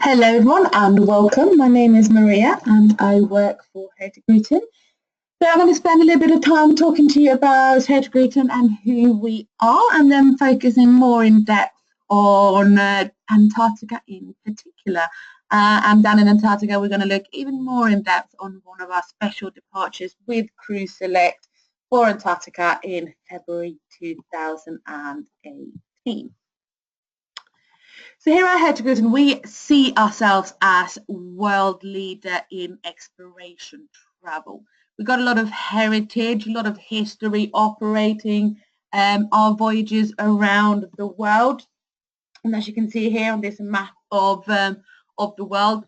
Hello everyone and welcome. My name is Maria and I work for Hurtigruten. So I'm going to spend a little bit of time talking to you about Hurtigruten and who we are, and then focusing more in depth on Antarctica in particular. And down in Antarctica we're going to look even more in depth on one of our special departures with Cruise Select for Antarctica in February 2018. So here at Hurtigruten, we see ourselves as world leader in exploration travel. We've got a lot of heritage, a lot of history operating our voyages around the world. And as you can see here on this map of the world,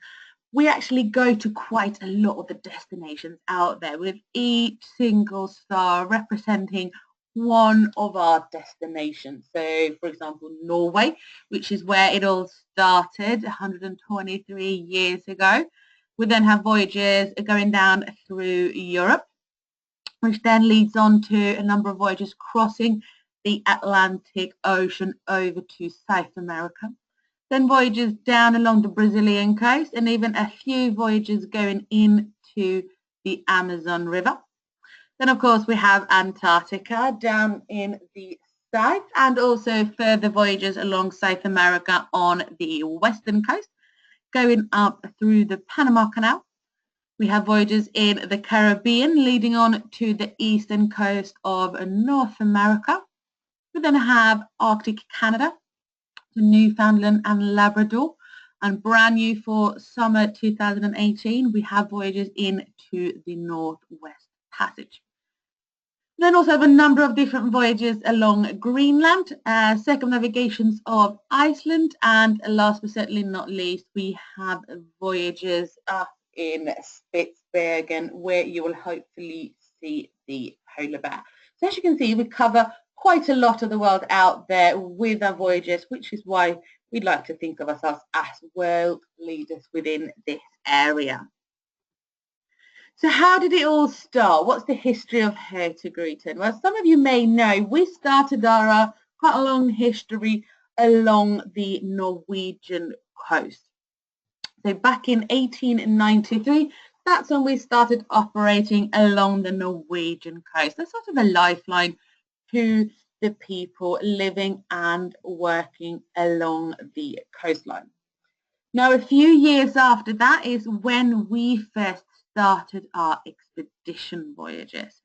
we actually go to quite a lot of the destinations out there, with each single star representing one of our destinations. So, for example, Norway, which is where it all started 123 years ago. We then have voyages going down through Europe, which then leads on to a number of voyages crossing the Atlantic Ocean over to South America. Then voyages down along the Brazilian coast, and even a few voyages going into the Amazon River. Then, of course, we have Antarctica down in the south, and also further voyages along South America on the western coast, going up through the Panama Canal. We have voyages in the Caribbean leading on to the eastern coast of North America. We then have Arctic Canada, Newfoundland and Labrador, and brand new for summer 2018, we have voyages into the Northwest Passage. Then also have a number of different voyages along Greenland, circumnavigations of Iceland, and last but certainly not least, we have voyages up in Spitsbergen, where you will hopefully see the polar bear. So as you can see, we cover quite a lot of the world out there with our voyages, which is why we'd like to think of ourselves as world leaders within this area. So how did it all start? What's the history of Hurtigruten? Well, some of you may know we started our quite a long history along the Norwegian coast. So back in 1893, that's when we started operating along the Norwegian coast. That's sort of a lifeline to the people living and working along the coastline. Now, a few years after that is when we first started our expedition voyages.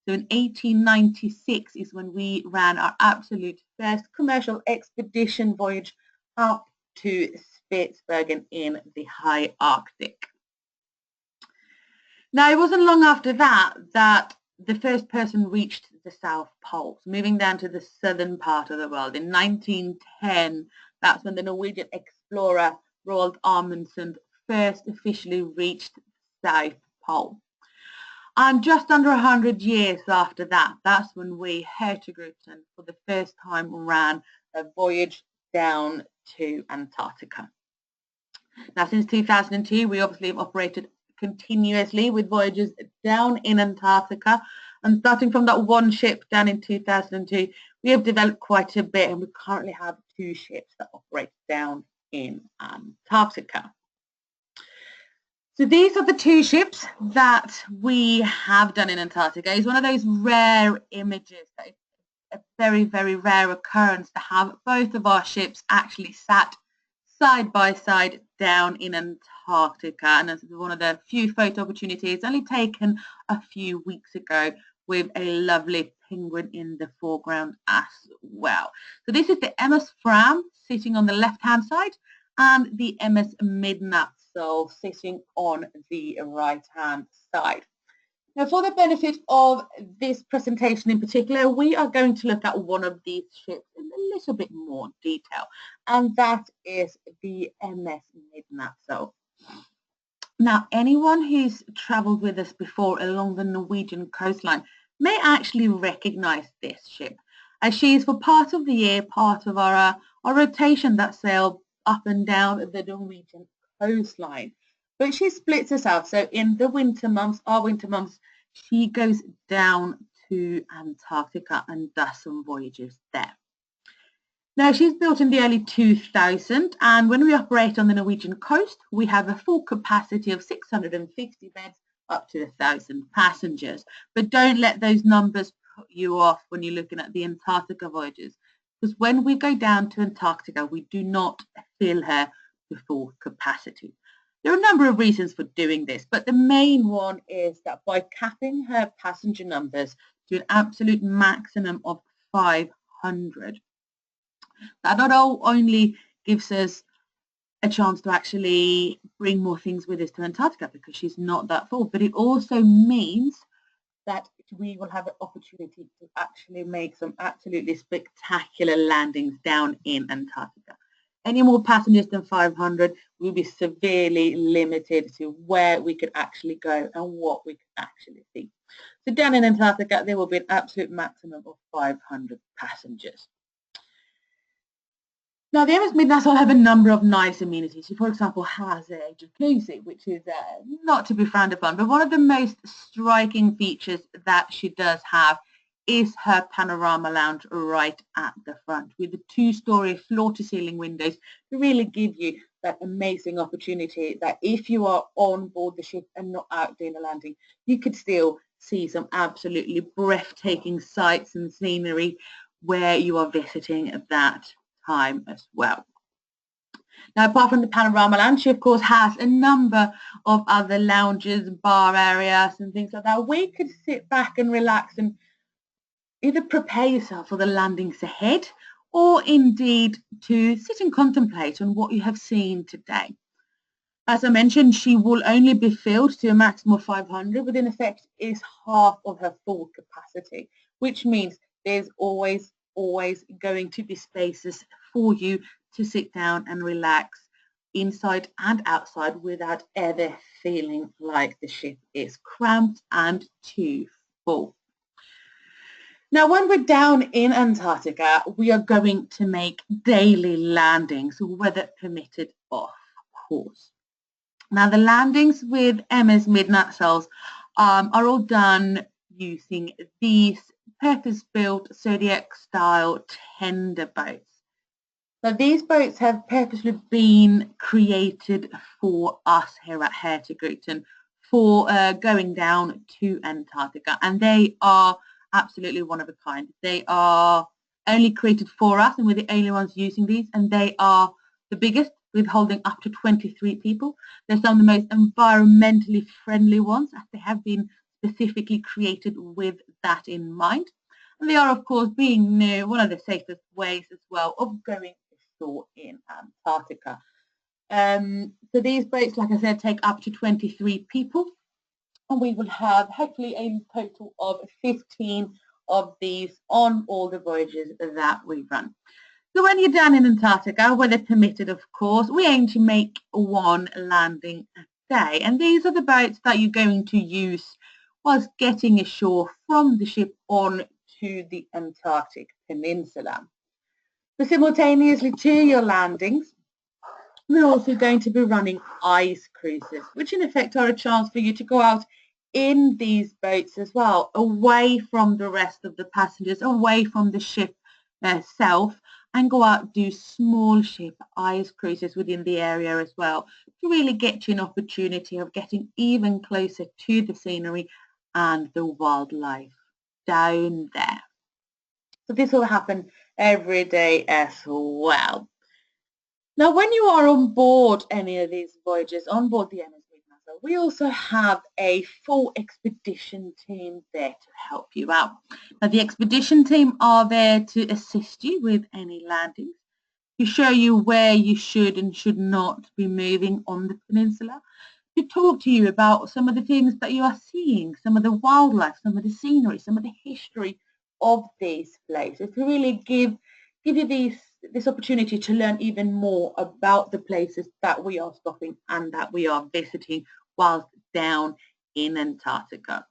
So in 1896 is when we ran our absolute first commercial expedition voyage up to Spitsbergen in the high Arctic. Now, it wasn't long after that that the first person reached the South Pole, so moving down to the southern part of the world. In 1910, that's when the Norwegian explorer Roald Amundsen first officially reached the South Pole. And just under 100 years after that, that's when we, Hurtigruten, for the first time ran a voyage down to Antarctica. Now, since 2002, we obviously have operated continuously with voyages down in Antarctica, and starting from that one ship down in 2002, we have developed quite a bit, and we currently have 2 ships that operate down in Antarctica. So these are the 2 ships that we have done in Antarctica. It's one of those rare images that is a very, very rare occurrence to have both of our ships actually sat side by side down in Antarctica, and this is one of the few photo opportunities only taken a few weeks ago with a lovely penguin in the foreground as well. So this is the MS Fram sitting on the left hand side and the MS Midnatsol sitting on the right hand side. Now, for the benefit of this presentation in particular, we are going to look at one of these ships in a little bit more detail, and that is the MS Midnatsol. Now, anyone who's travelled with us before along the Norwegian coastline may actually recognise this ship, as she is for part of the year part of our rotation that sail up and down the Norwegian coastline. But she splits us out. So in the winter months, our winter months, she goes down to Antarctica and does some voyages there. Now, she's built in the early 2000s, and when we operate on the Norwegian coast, we have a full capacity of 650 beds up to 1,000 passengers. But don't let those numbers put you off when you're looking at the Antarctica voyages, because when we go down to Antarctica, we do not fill her to full capacity. There are a number of reasons for doing this, but the main one is that by capping her passenger numbers to an absolute maximum of 500, that not only gives us a chance to actually bring more things with us to Antarctica because she's not that full, but it also means that we will have an opportunity to actually make some absolutely spectacular landings down in Antarctica. Any more passengers than 500 will be severely limited to where we could actually go and what we could actually see. So down in Antarctica, there will be an absolute maximum of 500 passengers. Now, the MS Midnatsol have a number of nice amenities. She, for example, has a jacuzzi, which is not to be frowned upon, but one of the most striking features that she does have is her panorama lounge right at the front, with the 2-story floor-to-ceiling windows to really give you that amazing opportunity that if you are on board the ship and not out doing a landing, you could still see some absolutely breathtaking sights and scenery where you are visiting at that time as well. Now, apart from the panorama lounge, she of course has a number of other lounges, bar areas and things like that. We could sit back and relax and either prepare yourself for the landings ahead or indeed to sit and contemplate on what you have seen today. As I mentioned, she will only be filled to a maximum of 500, but in effect is half of her full capacity, which means there's always going to be spaces for you to sit down and relax inside and outside without ever feeling like the ship is cramped and too full. Now, when we're down in Antarctica, we are going to make daily landings, weather permitted, of course. Now, the landings with MS Midnatsols are all done using these purpose-built Zodiac-style tender boats. Now, these boats have purposely been created for us here at Hurtigruten for going down to Antarctica, and they are absolutely one of a kind. They are only created for us, and we're the only ones using these, and they are the biggest, with holding up to 23 people. They're some of the most environmentally friendly ones, as they have been specifically created with that in mind. And they are, of course, being one of the safest ways as well of going ashore in Antarctica. So these boats, like I said, take up to 23 people, and we will have hopefully a total of 15 of these on all the voyages that we run. So when you're down in Antarctica, weather permitted, of course, we aim to make one landing a day. And these are the boats that you're going to use whilst getting ashore from the ship on to the Antarctic Peninsula. But simultaneously to your landings, we're also going to be running ice cruises, which in effect are a chance for you to go out in these boats as well, away from the rest of the passengers, away from the ship itself, and go out and do small ship ice cruises within the area as well to really get you an opportunity of getting even closer to the scenery and the wildlife down there. So this will happen every day as well. Now, when you are on board any of these voyages, on board the MS Midnatsol, we also have a full expedition team there to help you out. Now, the expedition team are there to assist you with any landings, to show you where you should and should not be moving on the peninsula, to talk to you about some of the things that you are seeing, some of the wildlife, some of the scenery, some of the history of these places, to really give you this opportunity to learn even more about the places that we are stopping and that we are visiting whilst down in Antarctica.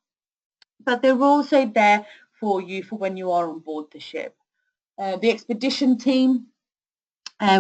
But they're also there for you for when you are on board the ship. The expedition team,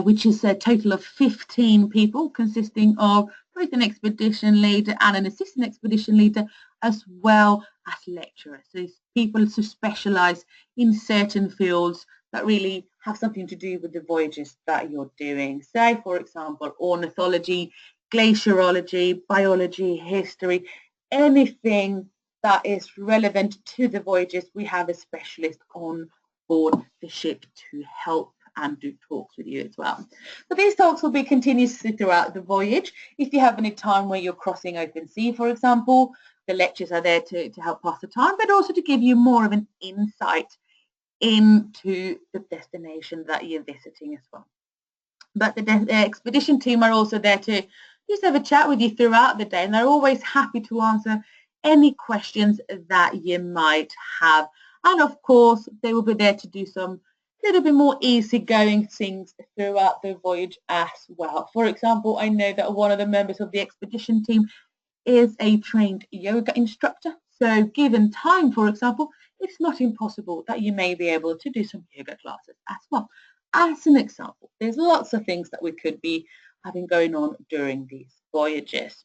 which is a total of 15 people, consisting of both an expedition leader and an assistant expedition leader, as well as lecturers. So people who specialise in certain fields that really have something to do with the voyages that you're doing. Say, for example, ornithology, glaciology, biology, history, anything that is relevant to the voyages. We have a specialist on board the ship to help and do talks with you as well. So these talks will be continuously throughout the voyage. If you have any time where you're crossing open sea, for example, the lectures are there to help pass the time, but also to give you more of an insight into the destination that you're visiting as well. But the expedition team are also there to just have a chat with you throughout the day, and they're always happy to answer any questions that you might have. And of course, they will be there to do some little bit more easygoing things throughout the voyage as well. For example, I know that one of the members of the expedition team is a trained yoga instructor. So given time, for example, it's not impossible that you may be able to do some yoga classes as well. As an example, there's lots of things that we could be having going on during these voyages.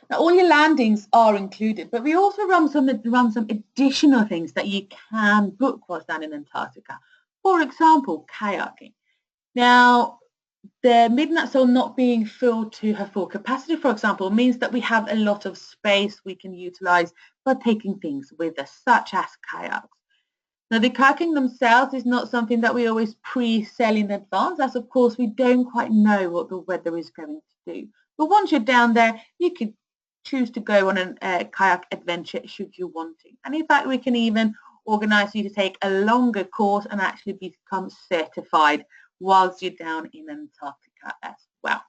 Now, all your landings are included, but we also run some additional things that you can book whilst down in Antarctica. For example, kayaking. Now, the Midnatsol not being filled to her full capacity, for example, means that we have a lot of space we can utilize by taking things with us, such as kayaks. Now, the kayaking themselves is not something that we always pre-sell in advance, as of course we don't quite know what the weather is going to do. But once you're down there, you could choose to go on a kayak adventure should you want to. And in fact, we can even organize you to take a longer course and actually become certified whilst you're down in Antarctica as well.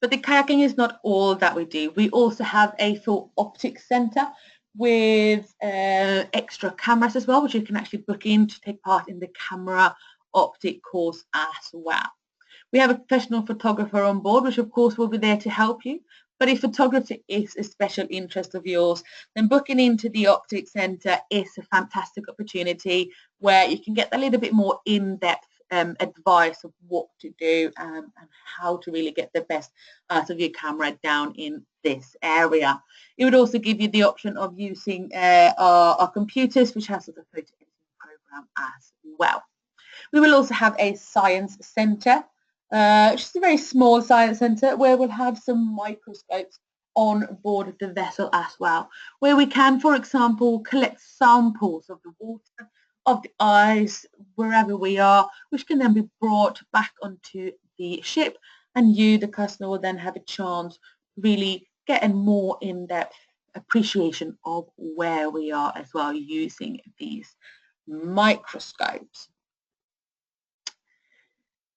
But the kayaking is not all that we do. We also have a full optics center with extra cameras as well, which you can actually book in to take part in the camera optic course as well. We have a professional photographer on board, which of course will be there to help you. But if photography is a special interest of yours, then booking into the Optics Centre is a fantastic opportunity where you can get a little bit more in-depth advice of what to do and how to really get the best out of your camera down in this area. It would also give you the option of using our computers, which has a photo editing program as well. We will also have a science centre, which is a very small science centre where we'll have some microscopes on board the vessel as well, where we can, for example, collect samples of the water, of the ice, wherever we are, which can then be brought back onto the ship, and you, the customer, will then have a chance to really get a more in-depth appreciation of where we are as well using these microscopes.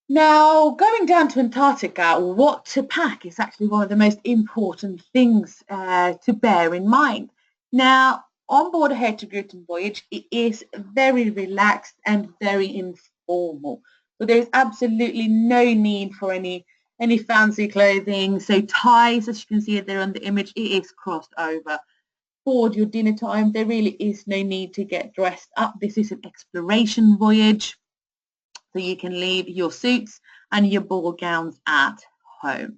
Now, going down to Antarctica, what to pack is actually one of the most important things to bear in mind. Now, on board a Hurtigruten voyage, it is very relaxed and very informal. So there is absolutely no need for any fancy clothing. So ties, as you can see there on the image, it is crossed over. For your dinner time, there really is no need to get dressed up. This is an exploration voyage. So you can leave your suits and your ball gowns at home.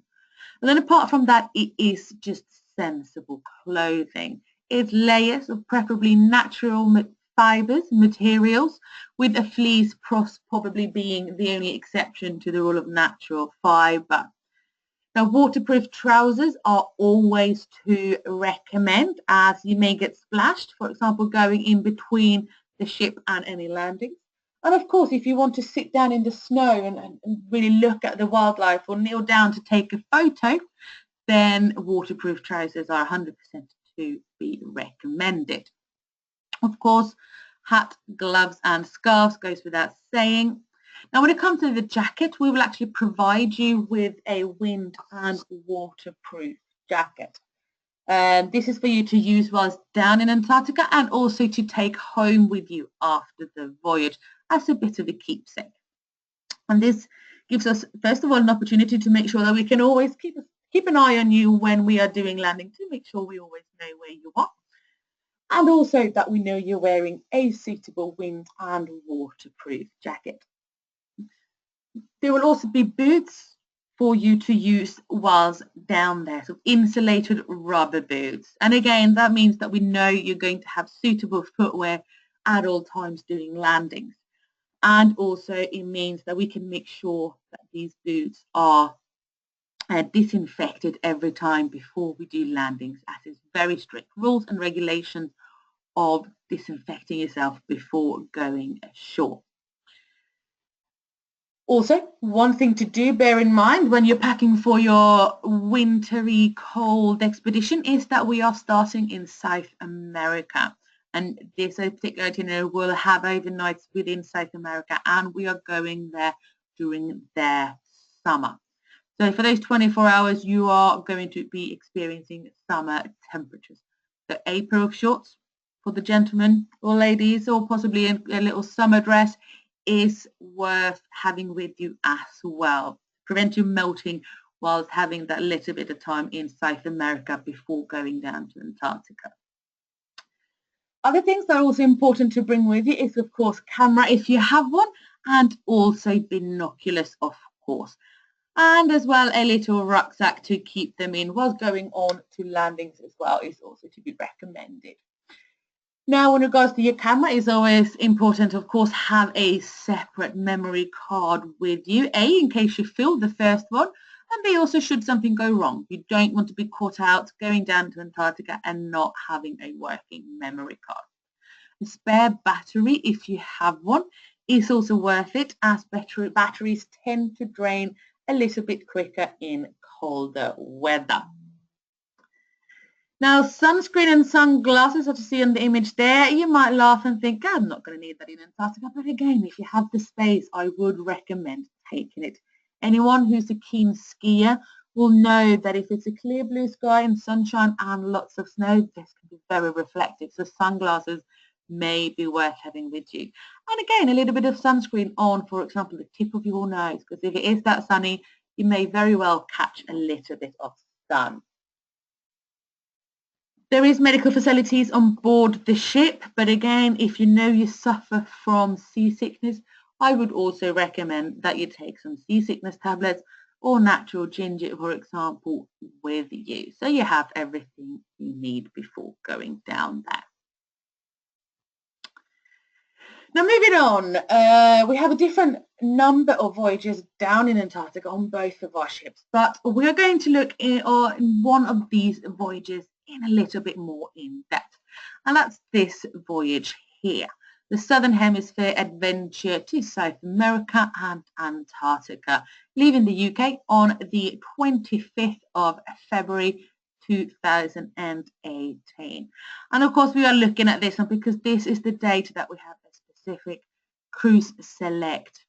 And then apart from that, it is just sensible clothing. It's layers of preferably natural fibres, materials, with a fleece probably being the only exception to the rule of natural fibre. Now, waterproof trousers are always to recommend, as you may get splashed, for example, going in between the ship and any landings. And of course, if you want to sit down in the snow and really look at the wildlife or kneel down to take a photo, then waterproof trousers are 100% to be recommended. Of course, hat, gloves and scarves goes without saying. Now, when it comes to the jacket, we will actually provide you with a wind and waterproof jacket. This is for you to use whilst down in Antarctica and also to take home with you after the voyage as a bit of a keepsake. And this gives us, first of all, an opportunity to make sure that we can always keep an eye on you when we are doing landing, to make sure we always know where you are. And also that we know you're wearing a suitable wind and waterproof jacket. There will also be boots for you to use whilst down there, so insulated rubber boots. And again, that means that we know you're going to have suitable footwear at all times doing landings. And also it means that we can make sure that these boots are disinfected every time before we do landings, as is very strict rules and regulations of disinfecting yourself before going ashore. Also, one thing to do, bear in mind when you're packing for your wintry cold expedition, is that we are starting in South America. And this particular itinerary will have overnights within South America, and we are going there during their summer. So for those 24 hours, you are going to be experiencing summer temperatures. So a pair of shorts for the gentlemen or ladies, or possibly a little summer dress, is worth having with you as well. Prevent you melting whilst having that little bit of time in South America before going down to Antarctica. Other things that are also important to bring with you is, of course, camera if you have one, and also binoculars, of course. And as well, a little rucksack to keep them in whilst going on to landings as well is also to be recommended. Now, in regards to your camera, it's always important, of course, have a separate memory card with you, A, in case you fill the first one, and B, also should something go wrong. You don't want to be caught out going down to Antarctica and not having a working memory card. A spare battery, if you have one, is also worth it, as batteries tend to drain a little bit quicker in colder weather. Now, sunscreen and sunglasses, as you see on the image there, you might laugh and think, I'm not going to need that in Antarctica. But again, if you have the space, I would recommend taking it. Anyone who's a keen skier will know that if it's a clear blue sky and sunshine and lots of snow, this can be very reflective. So sunglasses may be worth having with you. And again, a little bit of sunscreen on, for example, the tip of your nose, because if it is that sunny, you may very well catch a little bit of sun. There is medical facilities on board the ship, but again, if you know you suffer from seasickness, I would also recommend that you take some seasickness tablets or natural ginger, for example, with you. So you have everything you need before going down there. Now, moving on, we have a different number of voyages down in Antarctica on both of our ships, but we're going to look in one of these voyages in a little bit more in depth, and that's this voyage here, the Southern Hemisphere adventure to South America and Antarctica, leaving the UK on the 25th of February 2018. And of course, we are looking at this one because this is the date that we have a specific cruise select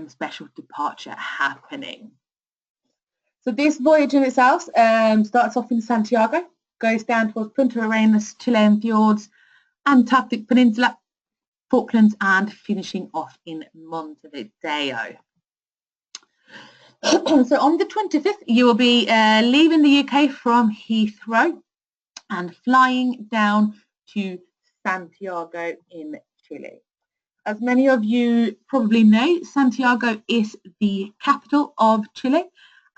special departure happening. So this voyage in itself starts off in Santiago, goes down towards Punta Arenas, Chilean Fjords, Antarctic Peninsula, Falklands, and finishing off in Montevideo. So on the 25th, you will be leaving the UK from Heathrow and flying down to Santiago in Chile. As many of you probably know, Santiago is the capital of Chile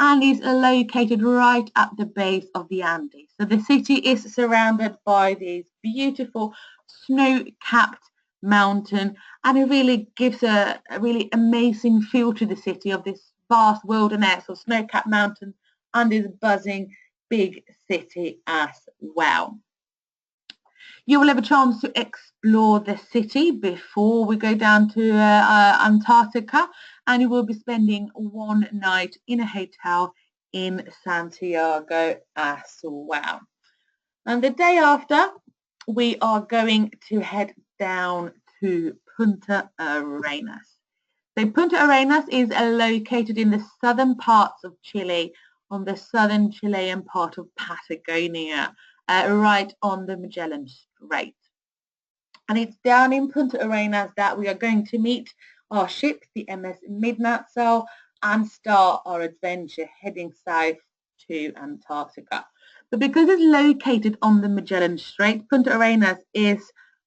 and is located right at the base of the Andes. So the city is surrounded by these beautiful snow-capped mountain, and it really gives a really amazing feel to the city of this vast wilderness of snow-capped mountains and this buzzing big city as well. You will have a chance to explore the city before we go down to Antarctica, and you will be spending one night in a hotel in Santiago as well. And the day after, we are going to head down to Punta Arenas. So Punta Arenas is located in the southern parts of Chile, on the southern Chilean part of Patagonia, right on the Magellan Strait. And it's down in Punta Arenas that we are going to meet our ship, the MS Midnatsol, and start our adventure heading south to Antarctica. But because it's located on the Magellan Strait, Punta Arenas is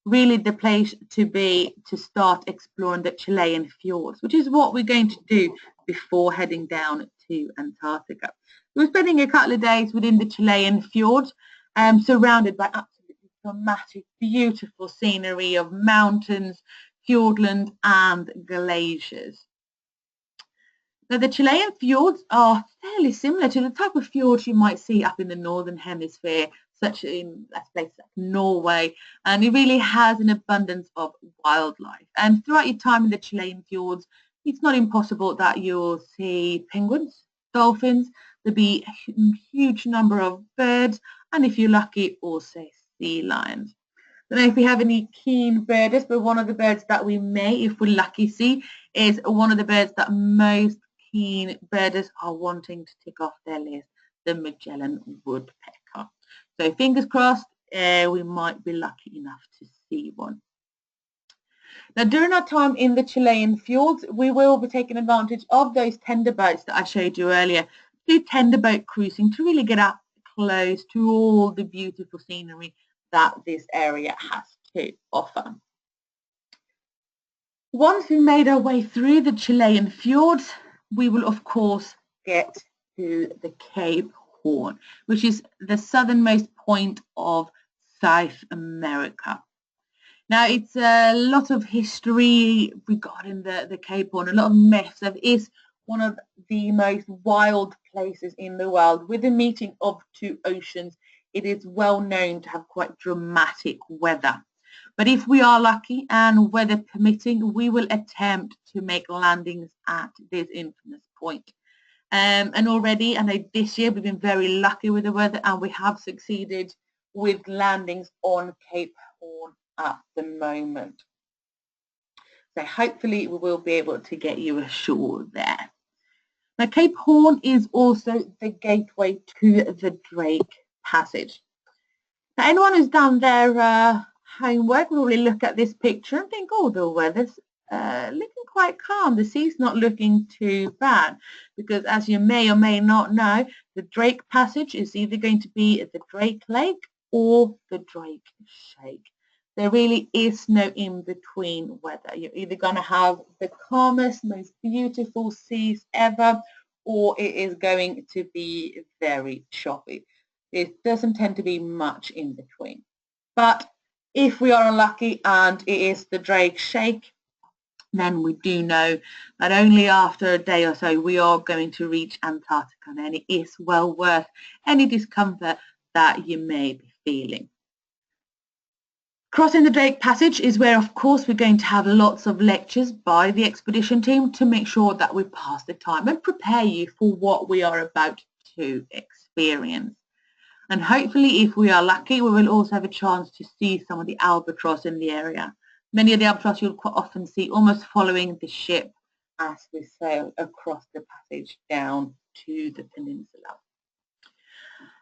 really the place to be to start exploring the Chilean Fjords, which is what we're going to do before heading down to Antarctica. We're spending a couple of days within the Chilean Fjords, surrounded by absolutely dramatic, beautiful scenery of mountains, fjordland and glaciers. Now, the Chilean fjords are fairly similar to the type of fjords you might see up in the northern hemisphere, such in places like Norway, and it really has an abundance of wildlife. And throughout your time in the Chilean fjords, it's not impossible that you'll see penguins, dolphins, there'll be a huge number of birds, and if you're lucky, also sea lions. I don't know if we have any keen birders, but one of the birds that we may, if we're lucky, see is one of the birds that most keen birders are wanting to tick off their list, the Magellan woodpecker. So fingers crossed, we might be lucky enough to see one. Now, during our time in the Chilean fjords, we will be taking advantage of those tender boats that I showed you earlier, do tender boat cruising to really get up close to all the beautiful scenery that this area has to offer. Once we made our way through the Chilean fjords, we will of course get to the Cape Horn, which is the southernmost point of South America. Now, it's a lot of history regarding the Cape Horn, a lot of myths. It is one of the most wild places in the world. With the meeting of two oceans, it is well known to have quite dramatic weather. But if we are lucky and weather permitting, we will attempt to make landings at this infamous point. And already, I know this year we've been very lucky with the weather and we have succeeded with landings on Cape Horn at the moment. So hopefully we will be able to get you ashore there. Now, Cape Horn is also the gateway to the Drake Passage. Now, anyone who's done their homework will really look at this picture and think, oh, the weather's looking quite calm. The sea's not looking too bad, because as you may or may not know, the Drake Passage is either going to be at the Drake Lake or the Drake Shake. There really is no in-between weather. You're either going to have the calmest, most beautiful seas ever, or it is going to be very choppy. It doesn't tend to be much in between. But if we are unlucky and it is the Drake Shake, then we do know that only after a day or so we are going to reach Antarctica, and it is well worth any discomfort that you may be feeling. Crossing the Drake Passage is where, of course, we're going to have lots of lectures by the expedition team to make sure that we pass the time and prepare you for what we are about to experience. And hopefully, if we are lucky, we will also have a chance to see some of the albatross in the area. Many of the albatross you'll quite often see almost following the ship as we sail across the passage down to the peninsula.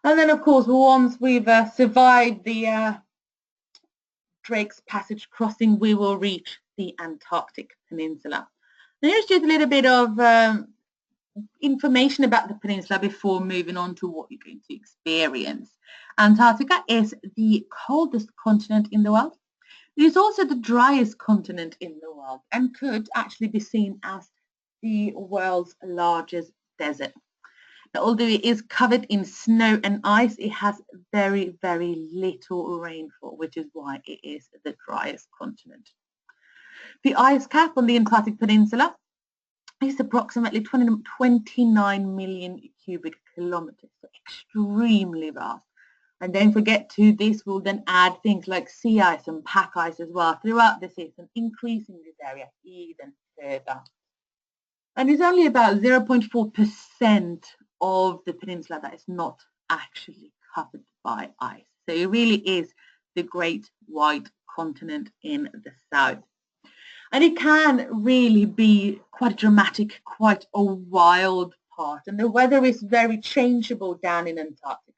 And then, of course, once we've survived the Drake's Passage crossing, we will reach the Antarctic Peninsula. Now, here's just a little bit of information about the peninsula before moving on to what you're going to experience. Antarctica is the coldest continent in the world. It is also the driest continent in the world and could actually be seen as the world's largest desert. Now, although it is covered in snow and ice, it has very, very little rainfall, which is why it is the driest continent. The ice cap on the Antarctic Peninsula is approximately 29 million cubic kilometers, so extremely vast. And don't forget to this, we'll then add things like sea ice and pack ice as well throughout the season, increasing this area even further. And it's only about 0.4% of the peninsula that is not actually covered by ice. So it really is the great white continent in the south. And it can really be quite dramatic, quite a wild part. And the weather is very changeable down in Antarctica.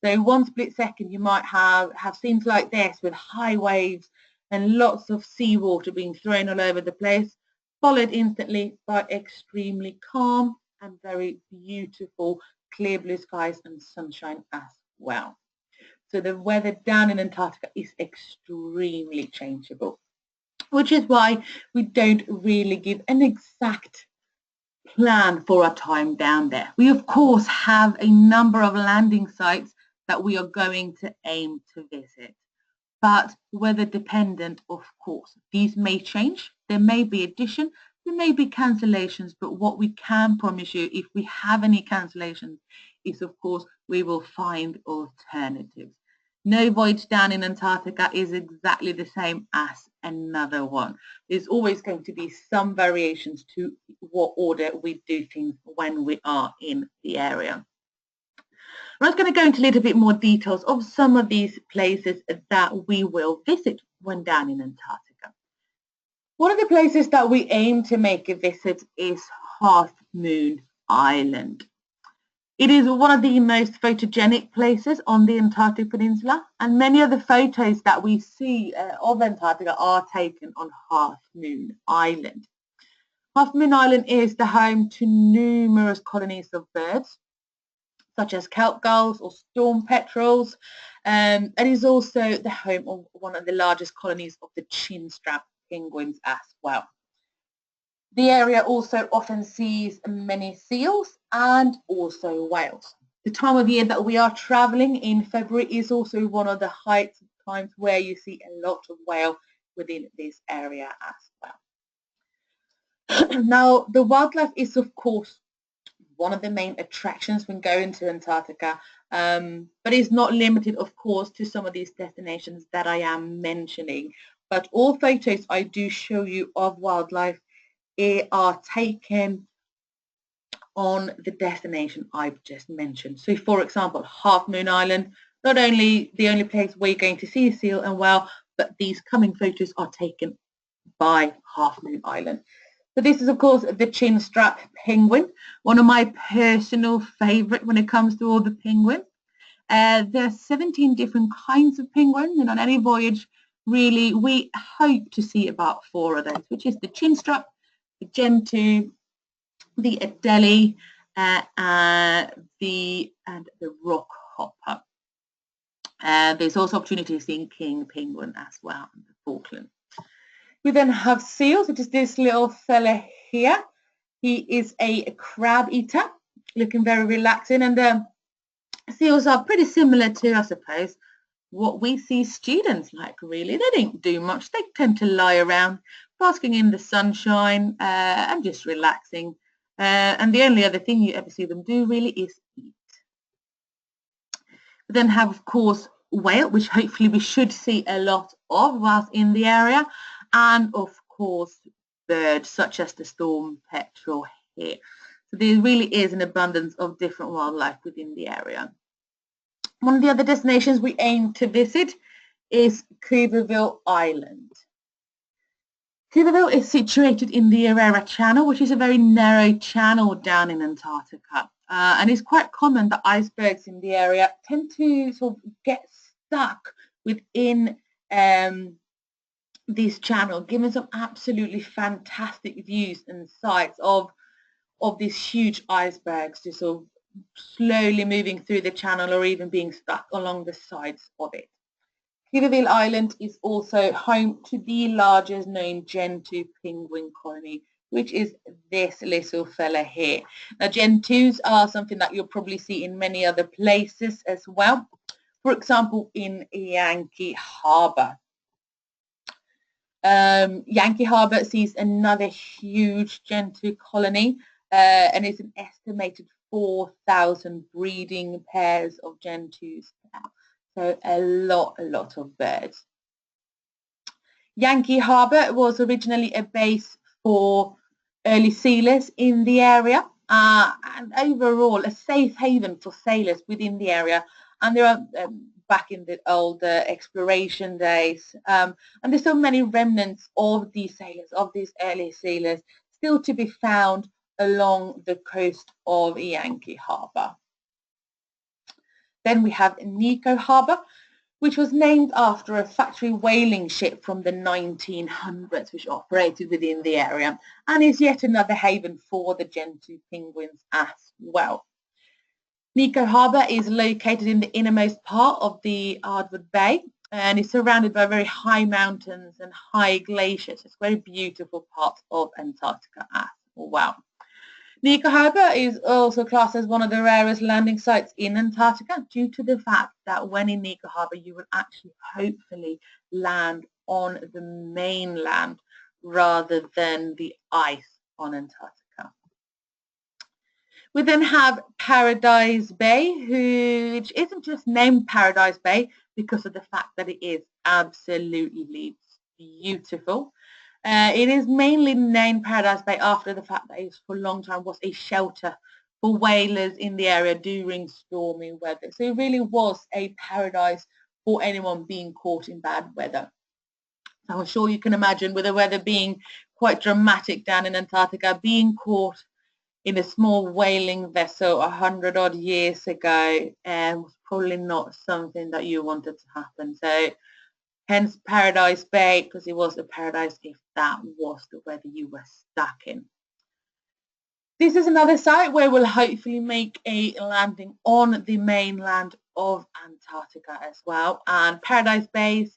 So one split second you might have scenes like this with high waves and lots of seawater being thrown all over the place, followed instantly by extremely calm and very beautiful clear blue skies and sunshine as well. So the weather down in Antarctica is extremely changeable, which is why we don't really give an exact plan for our time down there. We, of course, have a number of landing sites that we are going to aim to visit. but weather dependent, of course. These may change, there may be addition, there may be cancellations, but what we can promise you, if we have any cancellations, is of course we will find alternatives. No voyage down in Antarctica is exactly the same as another one. There's always going to be some variations to what order we do things when we are in the area. I'm going to go into a little bit more details of some of these places that we will visit when down in Antarctica. One of the places that we aim to make a visit is Half Moon Island. It is one of the most photogenic places on the Antarctic Peninsula, and many of the photos that we see of Antarctica are taken on Half Moon Island. Half Moon Island is the home to numerous colonies of birds, such as kelp gulls or storm petrels, and is also the home of one of the largest colonies of the chinstrap penguins as well. The area also often sees many seals and also whales. The time of year that we are traveling in February is also one of the heights of times where you see a lot of whale within this area as well. Now, the wildlife is of course one of the main attractions when going to Antarctica, but it's not limited, of course, to some of these destinations that I am mentioning. But all photos I do show you of wildlife are taken on the destination I've just mentioned. So, for example, Half Moon Island, not only the only place where you're going to see a seal and whale, but these coming photos are taken by Half Moon Island. So this is, of course, the chinstrap penguin, one of my personal favorite when it comes to all the penguins. There are 17 different kinds of penguins, and on any voyage, really, we hope to see about 4 of those, which is the chinstrap, the gentoo, the Adelie, and the rock hopper. There's also opportunity to see king penguin as well in the Falkland. We then have seals, which is this little fella here. He is a crab eater, looking very relaxing, and seals are pretty similar to, I suppose, what we see students like, really. They don't do much. They tend to lie around, basking in the sunshine and just relaxing. And the only other thing you ever see them do, really, is eat. We then have, of course, whale, which hopefully we should see a lot of whilst in the area. And, of course, birds such as the storm petrel here. So there really is an abundance of different wildlife within the area. One of the other destinations we aim to visit is Cuverville Island. Cuverville is situated in the Herrera Channel, which is a very narrow channel down in Antarctica. And it's quite common that icebergs in the area tend to sort of get stuck within this channel, giving some absolutely fantastic views and sights of these huge icebergs just sort of slowly moving through the channel or even being stuck along the sides of it. Cuverville Island is also home to the largest known gentoo penguin colony, which is this little fella here. Now, gentoos are something that you'll probably see in many other places as well. For example, in Yankee Harbour. Yankee Harbour sees another huge gentoo colony, and it's an estimated 4,000 breeding pairs of gentoos now. So a lot of birds. Yankee Harbour was originally a base for early sealers in the area, and overall a safe haven for sailors within the area. And there are back in the old exploration days, and there's so many remnants of these sailors, of these early sailors, still to be found along the coast of Yankee Harbour. Then we have Neko Harbour, which was named after a factory whaling ship from the 1900s, which operated within the area, and is yet another haven for the gentoo penguins as well. Neko Harbour is located in the innermost part of the Ardwood Bay, and is surrounded by very high mountains and high glaciers. It's a very beautiful part of Antarctica as well. Neko Harbour is also classed as one of the rarest landing sites in Antarctica due to the fact that when in Neko Harbour you will actually hopefully land on the mainland rather than the ice on Antarctica. We then have Paradise Bay, which isn't just named Paradise Bay because of the fact that it is absolutely beautiful. It is mainly named Paradise Bay after the fact that it for a long time was a shelter for whalers in the area during stormy weather. So it really was a paradise for anyone being caught in bad weather. I'm sure you can imagine with the weather being quite dramatic down in Antarctica, being caught in a small whaling vessel 100 odd years ago was probably not something that you wanted to happen. So hence Paradise Bay, because it was a paradise if that was the weather you were stuck in. This is another site where we'll hopefully make a landing on the mainland of Antarctica as well. And Paradise Bay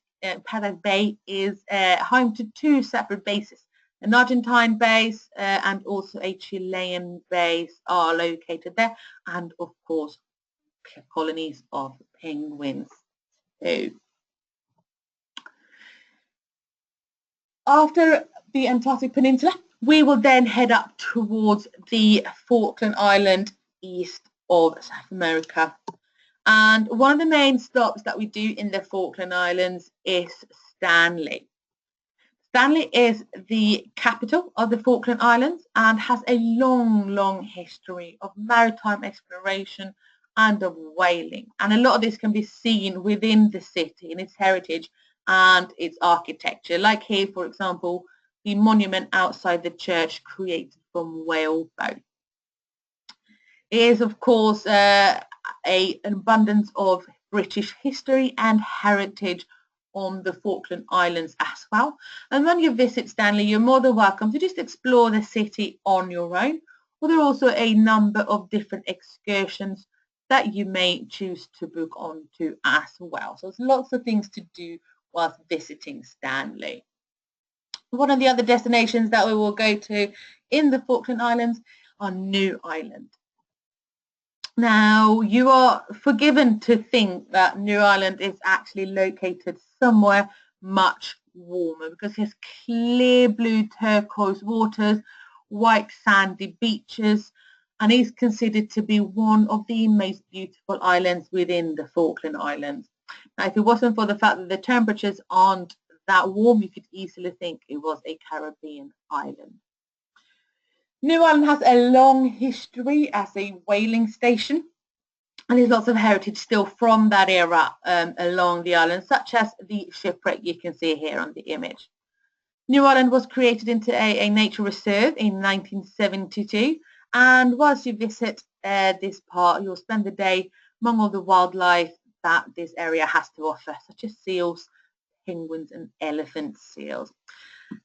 is home to two separate bases. An Argentine base and also a Chilean base are located there, and of course colonies of penguins too. After the Antarctic Peninsula, we will then head up towards the Falkland Island east of South America. And one of the main stops that we do in the Falkland Islands is Stanley. Stanley is the capital of the Falkland Islands and has a long history of maritime exploration and of whaling. And a lot of this can be seen within the city in its heritage and its architecture. Like here, for example, the monument outside the church created from whale bone. It is, of course, an abundance of British history and heritage on the Falkland Islands as well. And when you visit Stanley, you're more than welcome to just explore the city on your own. Or there are also a number of different excursions that you may choose to book onto as well. So there's lots of things to do whilst visiting Stanley. One of the other destinations that we will go to in the Falkland Islands are New Ireland. Now, you are forgiven to think that New Ireland is actually located somewhere much warmer because it has clear blue turquoise waters, white sandy beaches, and is considered to be one of the most beautiful islands within the Falkland Islands. Now, if it wasn't for the fact that the temperatures aren't that warm, you could easily think it was a Caribbean island. New Ireland has a long history as a whaling station, and there's lots of heritage still from that era along the island, such as the shipwreck you can see here on the image. New Ireland was created into a nature reserve in 1972, and whilst you visit this part, you'll spend the day among all the wildlife that this area has to offer, such as seals, penguins and elephant seals.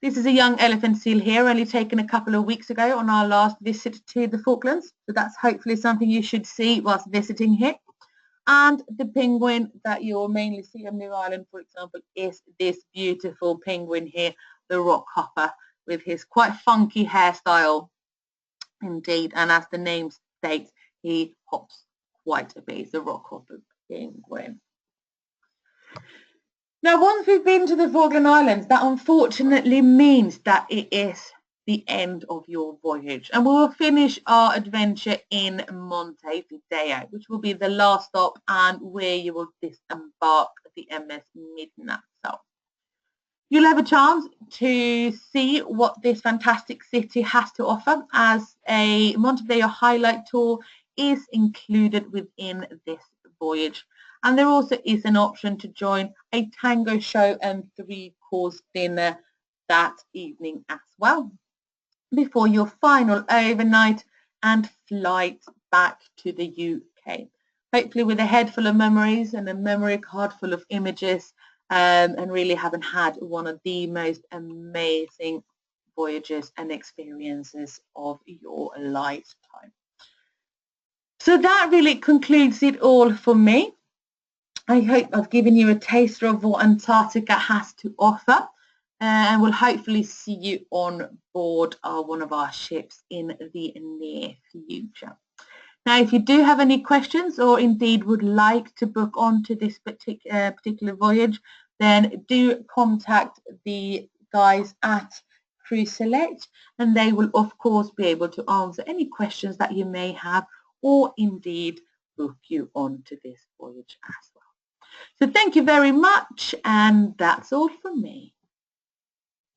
This is a young elephant seal here, only taken a couple of weeks ago on our last visit to the Falklands. So that's hopefully something you should see whilst visiting here. And the penguin that you'll mainly see on New Ireland, for example, is this beautiful penguin here, the rockhopper, with his quite funky hairstyle indeed. And as the name states, he hops quite a bit. He's a rockhopper penguin. Now, once we've been to the Falkland Islands, that unfortunately means that it is the end of your voyage. And we will finish our adventure in Montevideo, which will be the last stop and where you will disembark the MS Midnatsol. You'll have a chance to see what this fantastic city has to offer, as a Montevideo highlight tour is included within this voyage. And there also is an option to join a tango show and 3-course dinner that evening as well, before your final overnight and flight back to the UK. Hopefully with a head full of memories and a memory card full of images, and really having had one of the most amazing voyages and experiences of your lifetime. So that really concludes it all for me. I hope I've given you a taster of what Antarctica has to offer. and we'll hopefully see you on board one of our ships in the near future. Now, if you do have any questions or indeed would like to book onto this particular voyage, then do contact the guys at Cruise Select, and they will of course be able to answer any questions that you may have or indeed book you onto this voyage as well. So thank you very much, and that's all from me.